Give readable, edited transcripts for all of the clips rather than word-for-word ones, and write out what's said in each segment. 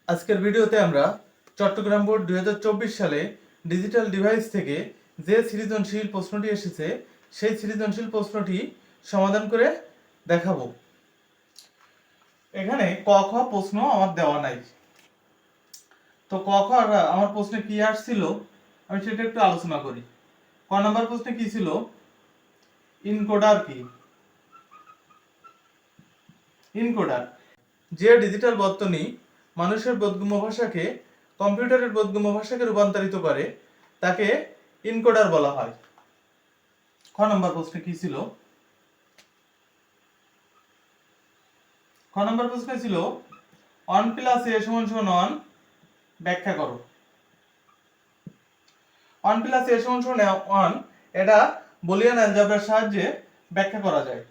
আজকের ভিডিওতে আমরা চট্টগ্রাম বোর্ড 2024 সালে ডিজিটাল ডিভাইস থেকে যে সৃজনশীল প্রশ্নটি এসেছে সেই সৃজনশীল প্রশ্নটি সমাধান করে দেখাবো। এখানে ক খ প্রশ্ন আমার দেওয়া নাই, তো ক খ আমার প্রশ্নে কি আসছিল আমি সেটা একটু আলোচনা করি। ক নাম্বার প্রশ্নে কি ছিল, ইনকোডার কি? ইনকোডার যে ডিজিটাল বর্তনী মানুষের বোধগম্য ভাষাকে কম্পিউটারের বোধগম্য ভাষাকে রূপান্তরিত করে তাকে ইনকোডার বলা হয়। খ নম্বর প্রশ্নে কি ছিল? খ নম্বর প্রশ্নে ছিল 1 + a = 1 ব্যাখ্যা করো। 1 + a = 1 এটা বুলিয়ান অ্যালজেব্রার সাহায্যে ব্যাখ্যা করা যায়।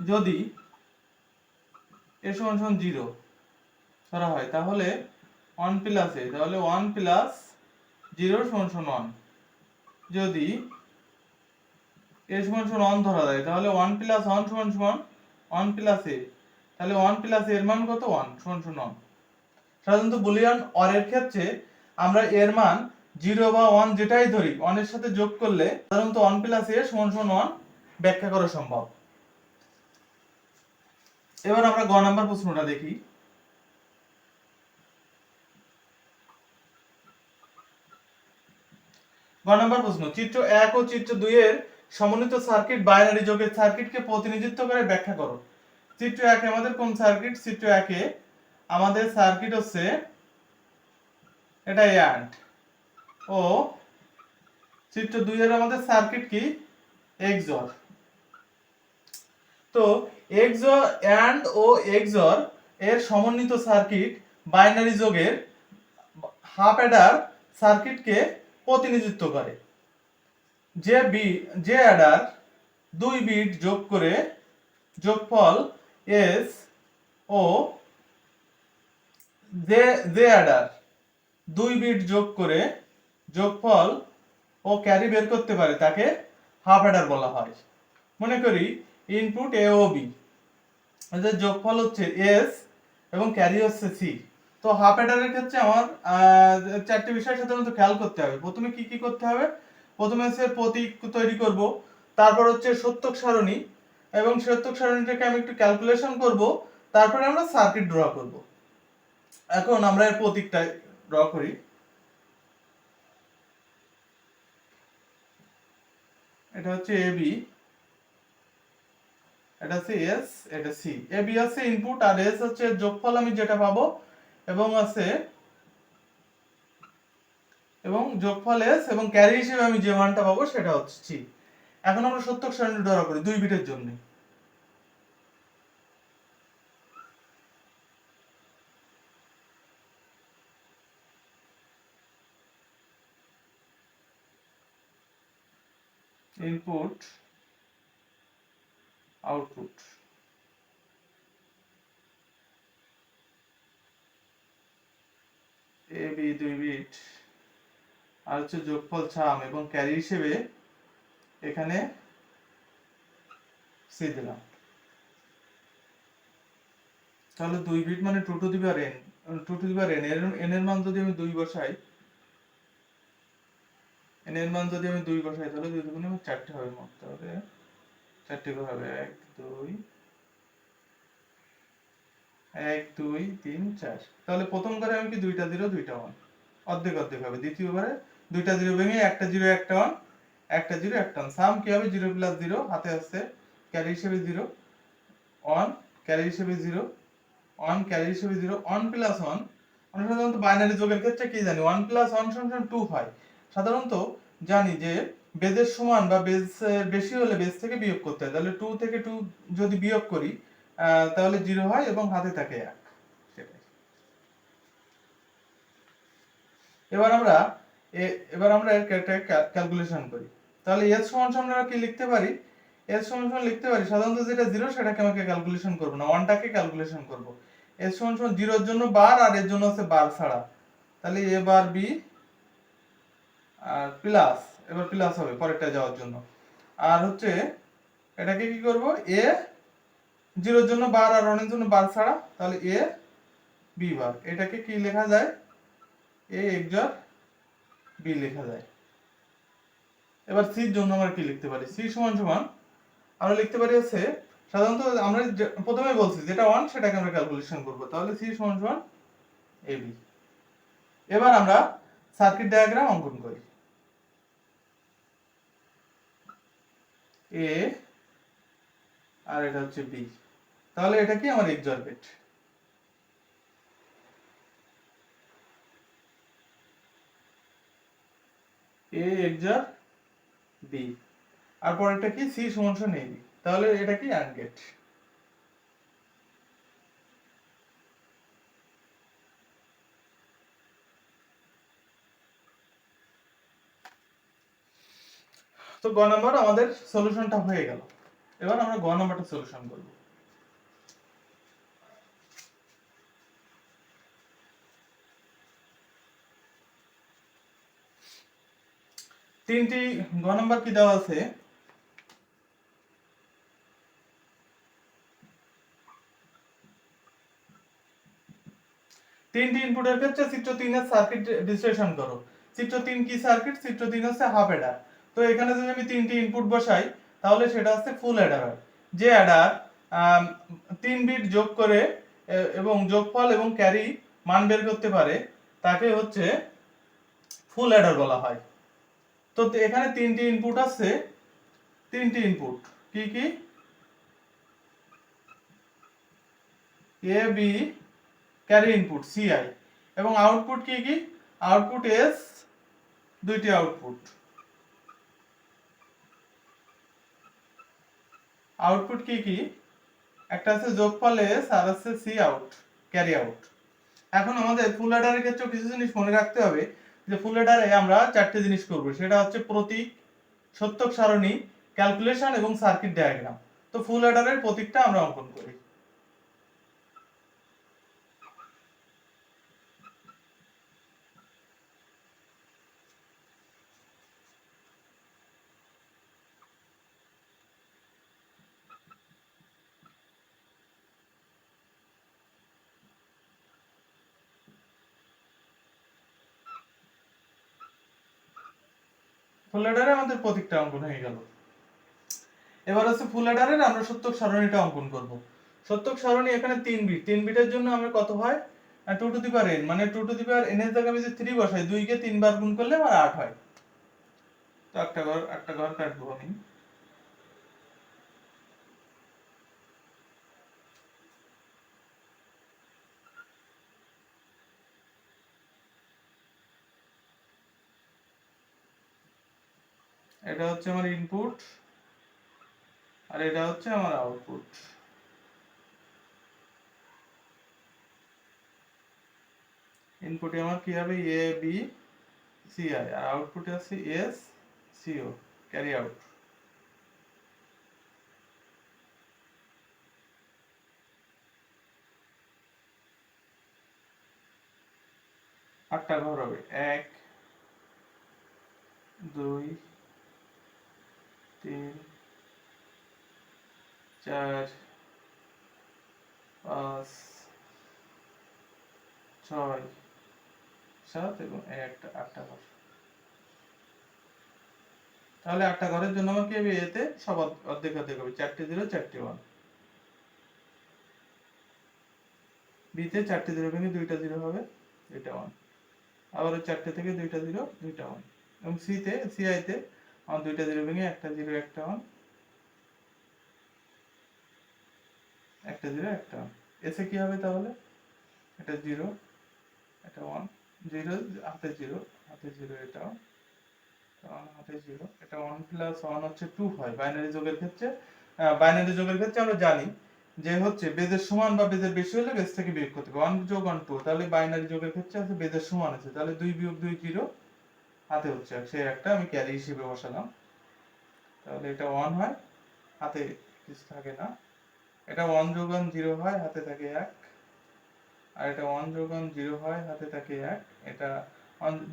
যদি a = 0 ধরা হয় তাহলে 1 + a, তাহলে 1 + 0 = 1। যদি a = 1 ধরা যায় তাহলে 1 + 1 = 1 + a, তাহলে 1 + a এর মান কত? 1 = 1। সাধারণত বুলিয়ান অর এর ক্ষেত্রে আমরা এর মান 0 বা 1 যেটাই ধরি 1 এর সাথে যোগ করলে সাধারণত 1 + a = 1 ব্যাখ্যা করা সম্ভব। এবার আমরা গ নাম্বার প্রশ্নটা দেখি। গ নাম্বার প্রশ্ন, চিত্র 1 ও চিত্র 2 এর সমন্বিত সার্কিট বাইনারি যোগের সার্কিটকে প্রতিনিধিত্ব করে ব্যাখ্যা করো। চিত্র 1 এ আমাদের কোন সার্কিট? চিত্র 1 এ আমাদের সার্কিট হচ্ছে এটা অ্যান্ড, ও চিত্র 2 এর আমাদের সার্কিট কি? এক্সঅর। তো এক্সঅর অ্যান্ড ও এক্সঅর এর সমন্বিত সার্কিট বাইনারি যোগের হাফ অ্যাডার সার্কিটকে প্রতিনিধিত্ব করে। যে অ্যাডার 2 বিট যোগ করে যোগফল এস ও যে অ্যাডার 2 বিট যোগ করে যোগফল ও ক্যারি বের করতে পারে তাকে হাফ অ্যাডার বলা হয়। মনে করি ইনপুট এ ও বি, এদের যোগফল হচ্ছে এস এবং ক্যারি হচ্ছে সি। তো হাফ অ্যাডারের ক্ষেত্রে আমার চারটি বিষয় সাধারণত খেয়াল করতে হবে। প্রথমে কি কি করতে হবে? প্রথমে হচ্ছে প্রতীক তৈরি করব, তারপর হচ্ছে সত্যক সারণী, এবং সত্যক সারণীটাকে আমি একটু ক্যালকুলেশন করব, তারপরে আমরা সার্কিট ড্র করব। এখন আমরা এর প্রতীকটা ড্র করি। এটা হচ্ছে এ বি, এটা হচ্ছে এস, এটা সি। এ বি হচ্ছে ইনপুট আর এস হচ্ছে যোগফল আমি যেটা পাবো, এবং যোগফল এস এবং ক্যারি হিসেবে আমি যে মানটা পাবো সেটা হচ্ছে সি। এখন আমরা সত্যক সারণী ড্র করি 2 বিটের জন্য। Input output, A B 2 bit আর হচ্ছে যোগফল ছাম এবং ক্যারি হিসেবে এখানে সি দিলাম। তাহলে 2 বিট মানে 2 to the power n, 2 to the power n এর মান যদি আমি 2 বসাই, n এর মান যদি আমি 2 বসাই তাহলে 2 দুগুণে 4টে হবে মোট। তাহলে 4টে করে হবে 1 2 1 2 3 4। তাহলে প্রথম করে আমি কি 2টা 0 2টা 1, অর্ধেক অর্ধেক হবে। দ্বিতীয়বারে 2টা 0 ভেঙে একটা 0 একটা 1, একটা 0 একটা 1, সাম কি হবে? 0 + 0 হাতে আসছে, ক্যারি হিসেবে 0 1, ক্যারি হিসেবে 0 1, ক্যারি হিসেবে 0 1 + 1। আমরা সাধারণত বাইনারি যোগের ক্ষেত্রে কি জানি? 1 + 1 = 2 হয়। সাধারণত জানি যে বেজের সমান বা বেজ বেশি হলে বেজ থেকে বিয়োগ করতে হয়। তাহলে 2 থেকে 2 যদি বিয়োগ করি তাহলে 0 হয় এবং হাতে থাকে 1। সেটাই। এবার আমরা এর ক্যালকুলেশন করি। তাহলে s সমান আমরা কি লিখতে পারি? s সমান লিখতে পারি সাধারণত যেটা 0 সেটাকে আমাকে ক্যালকুলেশন করব না, 1 টাকে ক্যালকুলেশন করব। s সমান 0 এর জন্য বার আর এর জন্য হচ্ছে বার ছাড়া, তাহলে a বার b আর প্লাস, এবার প্লাস হবে পরেরটা যাওয়ার জন্য। আর হচ্ছে এটাকে কি করব? a 0 এর জন্য বার আর 1 এর জন্য বার ছাড়া, তাহলে a বি বার, এটাকে কি লেখা যায়, এ XOR বি লেখা যায়। এবার সির জন্য আমরা কি লিখতে পারি, সি সমান সমান আমরা লিখতে পারি হচ্ছে, সাধারণত আমরা প্রথমে বলছি যেটা 1 সেটাকে আমরা ক্যালকুলেশন করব, তাহলে সি সমান সমান এবি। এবার আমরা সার্কিট ডায়াগ্রাম অঙ্কন করি। এ আর এটা হচ্ছে বি, তাহলে এটা কি আমার XOR গেট। এ XOR বি, আর পরেরটা কি, সি সমান সমান এবি, তাহলে এটা কি AND গেট। তো গ নাম্বার আমাদের সলিউশনটা হয়ে গেল। এবার আমরা গ নাম্বারটা সলিউশন করব। তিনটি গ নাম্বার কি দেওয়া আছে, তিনটি ইনপুটের ক্ষেত্রে চিত্র 3 এর সার্কিট বিশ্লেষণ করো। চিত্র 3 কি সার্কিট, চিত্র 3 হচ্ছে হাফ অ্যাডার। তো এখানে যদি আমি তিনটি ইনপুট বসাই তাহলে সেটা হচ্ছে ফুল অ্যাডার। যে অ্যাডার 3 বিট যোগ করে এবং যোগফল এবং ক্যারি মান বের করতে পারে তাকে হচ্ছে ফুল অ্যাডার বলা হয়। তো এখানে তিনটি ইনপুট আছে, তিনটি ইনপুট কি কি, A B carry input CI, এবং আউটপুট কি কি, আউটপুট এস, দুইটি আউটপুট, আউটপুট কি কি, একটা আছে যোগফল এস আর আছে সি আউট, ক্যারি আউট। এখন আমাদের ফুল অ্যাডারের ক্ষেত্রে কিছু জিনিস মনে রাখতে হবে, যে ফুল অ্যাডারে আমরা চারটি জিনিস করব, সেটা হচ্ছে প্রতীক, সত্যক সারণী, ক্যালকুলেশন এবং সার্কিট ডায়াগ্রাম। তো ফুল অ্যাডারের প্রতীকটা আমরা অঙ্কন করি। ফুল অ্যাডারে আমাদের প্রতীকটা অঙ্কন হয়ে গেল। এবার হচ্ছে ফুল অ্যাডারের আমরা সত্যক সারণীটা অঙ্কন করব। সত্যক সারণী এখানে 3 বিট, 3 বিটের জন্য আমরা কত হয়, 2 টু দি পাওয়ার n, মানে 2 টু দি পাওয়ার n এর জায়গায় আমি যদি 3 বসাই, 2 কে 3 বার গুণ করলে আমার 8 হয়। তো একটা ঘর কাটবো আমি। এটা হচ্ছে আমার ইনপুট আর এটা হচ্ছে আমার আউটপুট। ইনপুটে আমার কি হবে, এ বি সি আই, আর আউটপুটে আছে এস সি ও, ক্যারি আউট। আটটা ঘর হবে, 1 2 3 4 5 6 7 এবং একটা 8টা ঘর। তাহলে 8টা ঘরের জন্য আমার কি হবে, এতে সব অর্ধেক অর্ধেক হবে, 4টে 0 4টে 1। বিতে 4টে 0 ভেঙে 2টা 0 হবে, এটা 1। আবার 4টে থেকে 2টা 0 2টা 1। এবং সিতে সিআই তে আমার 2টা 0 ভেঙে একটা 0 একটা 1, একটা 0 একটা 1। এসে কি হবে তাহলে, এটা 0 এটা 1, 0 হাতে 0 হাতে 0, এটা 1 হাতে 0, এটা 1 প্লাস 1 হচ্ছে 2 হয় বাইনারি যোগের ক্ষেত্রে। বাইনারি যোগের ক্ষেত্রে আমরা জানি যে হচ্ছে বেজের সমান বা বেজের বেশি হলে বেজ থেকে বিয়োগ করতে হবে, 1 যোগ 1 2। তাহলে বাইনারি যোগের ক্ষেত্রে আছে বেজের সমান আছে, তাহলে 2 বিয়োগ 2 0, হাতে হচ্ছে সে একটা আমি ক্যারি হিসেবে বসালাম। তাহলে এটা 1 হয়, হাতে কিছু থাকে না। এটা 1 যোগ 1 0 হয়, হাতে থাকে 1। আর এটা 1 যোগ 1 0 হয়, হাতে থাকে 1। এটা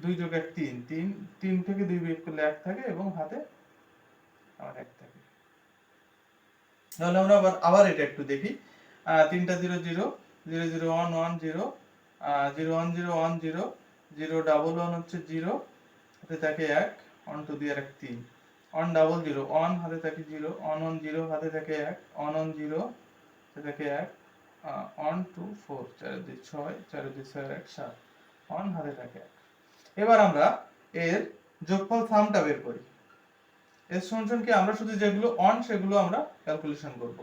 2 যোগ 1 3, 3 থেকে 2 বিয়োগ করলে 1 থাকে এবং হাতে আমার 1 থাকে। তাহলে আমরা আবার এটা একটু দেখি। 3টা 0 0 0 0 1 1 0 0 1 0 1 0 0 ডাবল 1 হচ্ছে 0 হাতে থাকে 1 1 2 দিয়ে আর 3 1 ডাবল 0 1 হাতে থাকে 0 1 1 0 হাতে থাকে 1 1 1 0 হাতে থাকে 1 1 2 4 4 2 6 4 2 6 1 7 1 হাতে থাকে 1। এবার আমরা এর যোগফল সামটা বের করি। এর সমান কি আমরা শুধু যেগুলো অন সেগুলো আমরা ক্যালকুলেশন করব।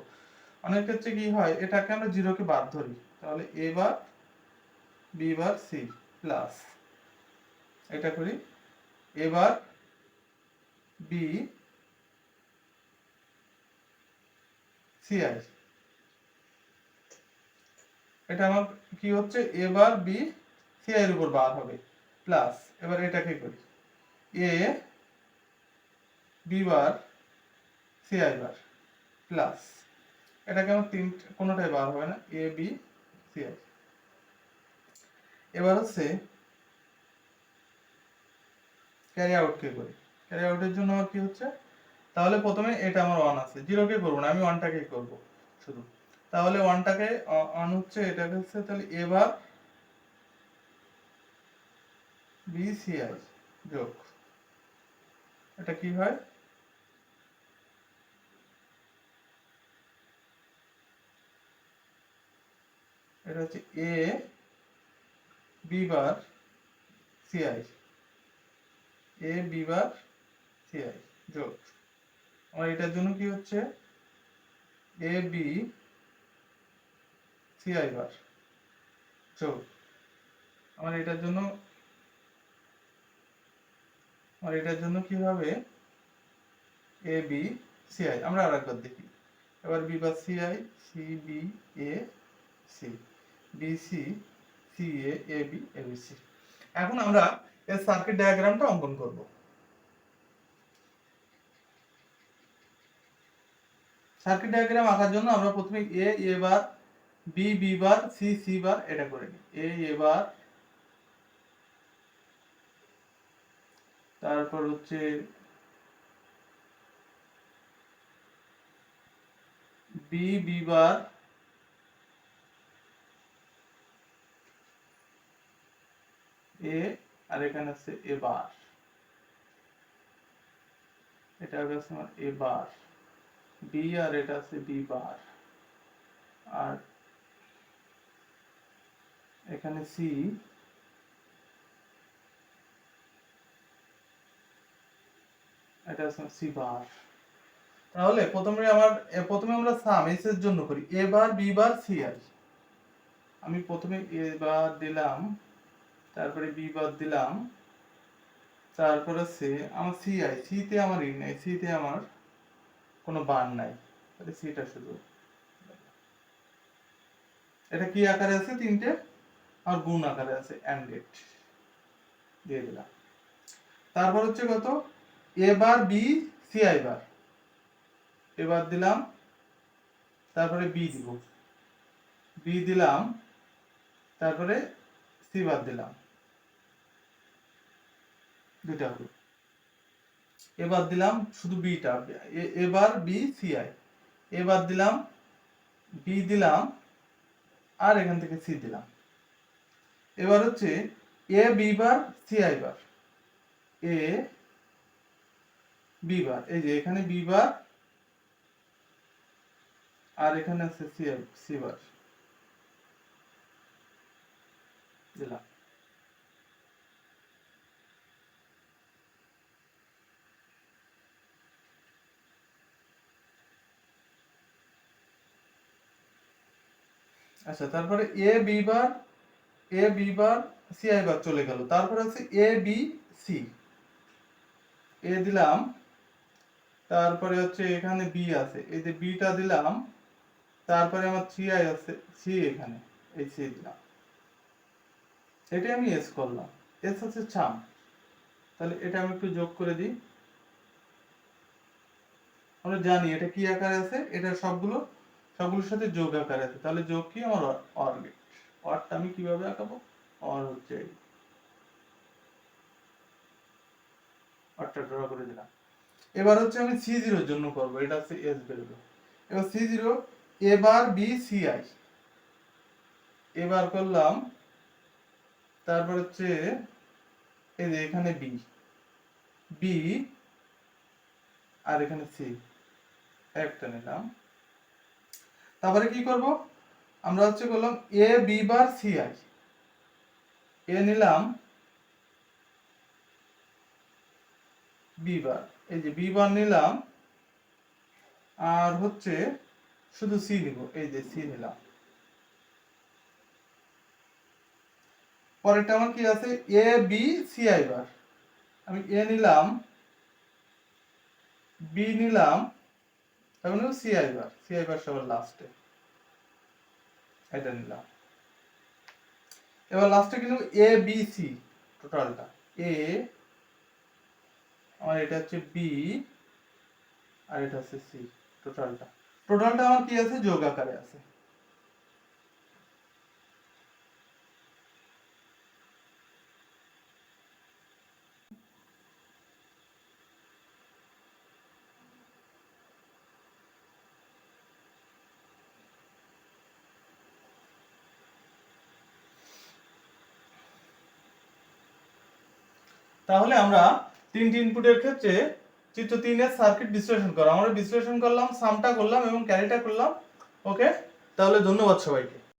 অনেক ক্ষেত্রে কি হয় এটাকে আমরা 0 কে বাদ ধরি, তাহলে a বার b বার c প্লাস এটা করি a বার b ci, এটা আমার কি হচ্ছে a বার b ci এর উপর বার হবে প্লাস এবার এটাকে করি a b bar ci bar plus এটাকে আমার কোনোটাই বার হবে না a b ci। এবার হচ্ছে ক্যারি আউট কে করি, ক্যারি আউটের জন্য আমার কি হচ্ছে তাহলে প্রথমে এটা আমার 1 আছে 0 কে করব না আমি 1 টাকে করব শুধু, তাহলে 1 টাকে 1 হচ্ছে এটাকে হচ্ছে তাহলে এবার BCI যোগ এটা কি হয় এটা হচ্ছে A B bar CI A B bar CI যোগ আমার এটার জন্য কি হচ্ছে A B CI বার যোগ আমার এটার জন্য কি হবে A B CI। আমরা আরেকবার দেখি এবার B bar CI C B A C B C C A A B A B C। এখন আমরা এর সার্কিট ডায়াগ্রামটা অঙ্কন করব। সার্কিট ডায়াগ্রাম আঁকার জন্য আমরা প্রথমে A বার B B বার C C বার এটা করে নিই। A বার তারপর হচ্ছে B B বার A আর এখানে আছে A বার, এটা হবে আমার A বার B আর এটা আছে B বার আর এখানে C এটা আছে C বার। তাহলে প্রথমে আমরা সাম এস এর জন্য করি A বার B বার C আর আমি প্রথমে A বার দিলাম তারপরে B বার দিলাম তারপরে সে আমার CI C তে আমার নাই C তে আমার কোনো বার নাই, তাহলে সিটা শুধু এটা কি আকারে আছে তিনটে আর গুণ আকারে আছে এন্ড গেট দিয়ে দিলাম। তারপর হচ্ছে কত A বার B CI বার এবার দিলাম তারপরে B দিব B দিলাম তারপরে C বার দিলাম দুইটা হলো, এবার দিলাম শুধু বিটা এবার B CI এবার দিলাম B দিলাম আর এখান থেকে C দিলাম। এবার হচ্ছে A B bar CI bar A B বার এই যে এখানে B বার আর এখানে আছে C বার দিলাম। আচ্ছা তারপরে A B বার CI বার চলে গেল, তারপরে আছে A B C A দিলাম তারপরে হচ্ছে এখানে B আছে এই যে B টা দিলাম তারপরে আমার 3i আছে C এখানে এই C দিলাম, এটা আমি S করলাম S হচ্ছে ছাম, তাহলে এটা আমি একটু যোগ করে দিই। আমরা জানি এটা কি আকারে আছে এটা সবগুলোর সাথে যোগ আকারে আছে, তাহলে যোগ কি আমার অর গেট অরটা আমি কিভাবে আঁকাবো অর হচ্ছে অরটা ড্র করে দিলাম। এবার হচ্ছে আমি C0 এর জন্য করব, এটা হচ্ছে S বেরোবে। এবার C0 এবার B CI এবার করলাম তারপর হচ্ছে এই যে এখানে বি, বি আর এখানে সি একটা নিলাম। তারপরে কি করব, আমরা হচ্ছে করলাম A B bar C I, এ নিলাম বি বার, এই যে বি বার নিলাম, আর হচ্ছে শুধু সি নিব, এই যে সি নিলাম। পরেরটা আমার কি আছে, A B C I bar, আমি এ নিলাম, বি নিলাম, তারপরে C I bar, C I bar সবার লাস্টে এটা নিলাম। এবার লাস্টে কিন্তু এ বি সি টোটালটা, এ আমার এটা হচ্ছে বি আর এটা হচ্ছে সি, টোটালটা টোটালটা আমার কি আছে, যোগ আকারে আছে। তাহলে আমরা তিনটি ইনপুটের ক্ষেত্রে চিত্র 3 এর সার্কিট বিশ্লেষণ করা, আমরা বিশ্লেষণ করলাম, সামটা করলাম এবং ক্যারিটা করলাম। ওকে, তাহলে ধন্যবাদ সবাইকে।